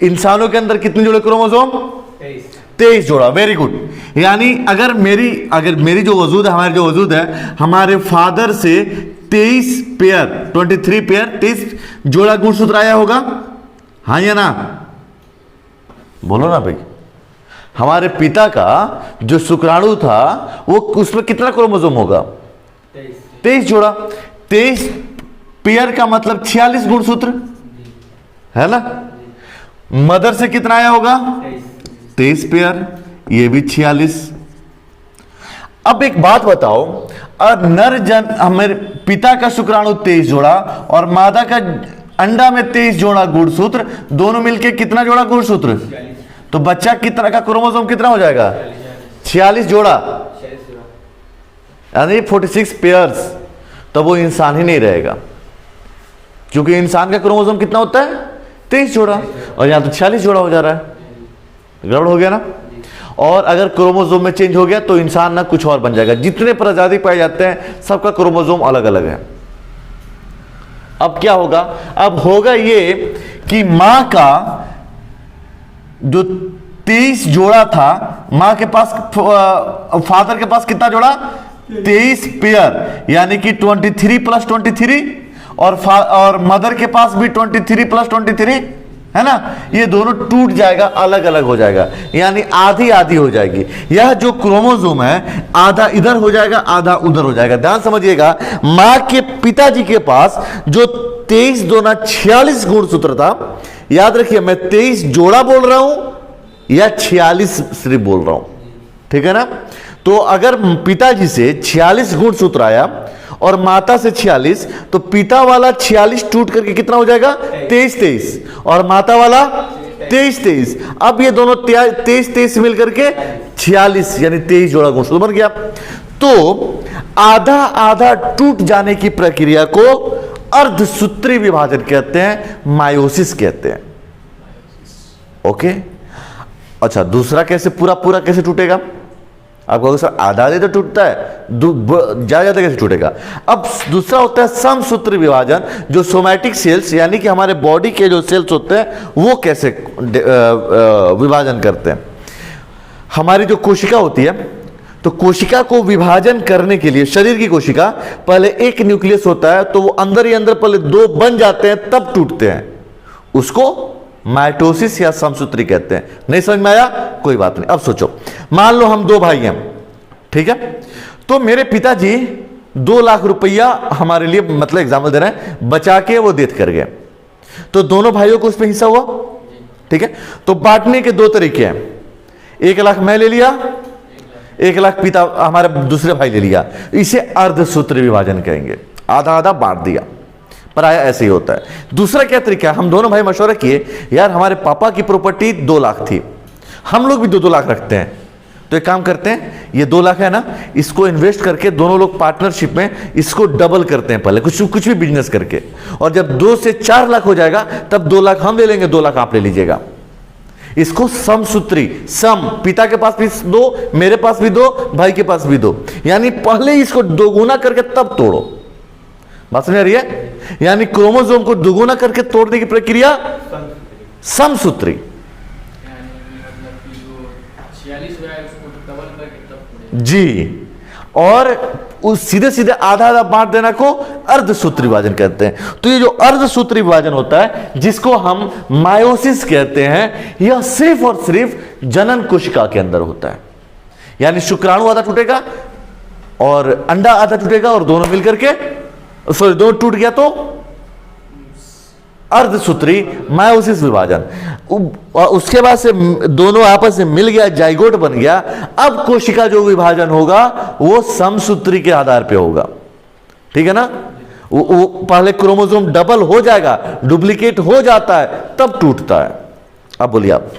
इंसानों के अंदर कितने जोड़े क्रोमोसोम? 23 जोड़ा। Very good. यानी अगर मेरी जो वजूद है, हमारे जो वजूद है, हमारे फादर से 23 पेयर 23 पेयर 23 जोड़ा गुणसूत्र आया होगा, हाँ या ना? बोलो ना भाई। हमारे पिता का जो शुक्राणु था वो उसमें कितना क्रोमोसोम होगा? 23 जोड़ा। 23 पेयर का मतलब 46 गुणसूत्र है ना। मदर से कितना आया होगा? 23 पेयर, ये भी 46। अब एक बात बताओ, हमारे पिता का शुक्राणु 23 जोड़ा और मादा का अंडा में 23 जोड़ा गुणसूत्र, दोनों मिलके कितना जोड़ा गुणसूत्र? तो बच्चा कितना का क्रोमोसोम कितना हो जाएगा? 46 जोड़ा, यानी 46 पेयर्स। तो वो इंसान ही नहीं रहेगा, क्योंकि इंसान का क्रोमोसोम कितना होता है? 23 जोड़ा, और यहां तो 46 जोड़ा हो जा रहा है। गड़बड़ हो गया ना। और अगर क्रोमोसोम में चेंज हो गया तो इंसान ना कुछ और बन जाएगा। जितने प्रजाति पाए जाते हैं सबका क्रोमोसोम अलग अलग है। अब क्या होगा? अब होगा ये कि मां का जो 23 जोड़ा था, मां के पास, फादर के पास कितना जोड़ा? 23 पेयर, यानी कि 23 प्लस 23, और मदर के पास भी 23 प्लस 23 है ना। ये दोनों टूट जाएगा, अलग अलग हो जाएगा, यानी आधी आधी हो जाएगी। यह जो क्रोमोसोम है आधा इधर हो जाएगा, आधा उधर हो जाएगा। ध्यान समझिएगा, मां के पिताजी के पास जो 23 दूना 46 गुणसूत्र था, याद रखिए मैं 23 जोड़ा बोल रहा हूं या 46 सिर्फ बोल रहा हूं, ठीक है ना। तो अगर पिताजी से 46 गुणसूत्र आया और माता से 46, तो पिता वाला 46 टूट करके कितना हो जाएगा? 23 और माता वाला 23। अब ये दोनों 23 मिल करके 46, यानी 23 जोड़ा गुणसूत्र बन गया। तो आधा आधा टूट जाने की प्रक्रिया को अर्धसूत्री विभाजन कहते हैं, मायोसिस कहते हैं। ओके। अच्छा, दूसरा कैसे पूरा कैसे टूटेगा? आप कहोगे सर आधा आधे तो टूटता है, ज्यादा कैसे टूटेगा? अब दूसरा होता है समसूत्री विभाजन, जो सोमैटिक सेल्स यानी कि हमारे बॉडी के जो सेल्स होते हैं वो कैसे विभाजन करते हैं। हमारी जो कोशिका होती है, तो कोशिका को विभाजन करने के लिए, शरीर की कोशिका, पहले एक न्यूक्लियस होता है, तो वो अंदर ही अंदर पहले दो बन जाते हैं तब टूटते हैं, उसको माइटोसिस या समसूत्री कहते हैं। नहीं समझ में आया? कोई बात नहीं। अब सोचो, मान लो हम 2 भाई हैं, ठीक है। तो मेरे पिताजी 2 लाख रुपया हमारे लिए, मतलब एग्जाम्पल दे रहे हैं, बचा के वो डेथ कर गए, तो दोनों भाइयों को उसमें हिस्सा हुआ, ठीक है। तो बांटने के 2 तरीके हैं, 1 लाख मैं ले लिया, 1 लाख पिता हमारे दूसरे भाई ले लिया। इसे अर्धसूत्री विभाजन कहेंगे, आधा आधा बांट दिया। पर आया ऐसे ही होता है। दूसरा क्या तरीका है? हम दोनों भाई मशवरा किए, यार हमारे पापा की प्रॉपर्टी 2 लाख थी, हम लोग भी 2-2 लाख रखते हैं, तो एक काम करते हैं, ये 2 लाख है ना, इसको इन्वेस्ट करके दोनों लोग पार्टनरशिप में इसको डबल करते हैं पहले, कुछ भी बिजनेस करके, और जब 2 से 4 लाख हो जाएगा तब 2 लाख हम ले लेंगे, 2 लाख आप ले लीजिएगा। इसको समसूत्री, सम, पिता के पास भी 2, मेरे पास भी 2, भाई के पास भी 2, यानी पहले इसको दोगुना करके तब तोड़ो। बात समझ आ रही है? यानी क्रोमोसोम को दोगुना करके तोड़ने की प्रक्रिया समसूत्री। जी, और उस सीधे सीधे आधा आधा बांट देना को अर्धसूत्री विभाजन कहते हैं। तो ये जो अर्धसूत्री विभाजन होता है, जिसको हम मायोसिस कहते हैं, यह सिर्फ और सिर्फ जनन कोशिका के अंदर होता है। यानी शुक्राणु आधा टूटेगा और अंडा आधा टूटेगा, और दोनों मिलकर के, सॉरी, दोनों टूट गया तो अर्धसूत्री मायोसिस विभाजन। उसके बाद से दोनों आपस में मिल गया, जाइगोट बन गया। अब कोशिका जो विभाजन होगा वो समसूत्री के आधार पे होगा, ठीक है ना। वो पहले क्रोमोसोम डबल हो जाएगा, डुप्लीकेट हो जाता है, तब टूटता है। अब बोलिए आप।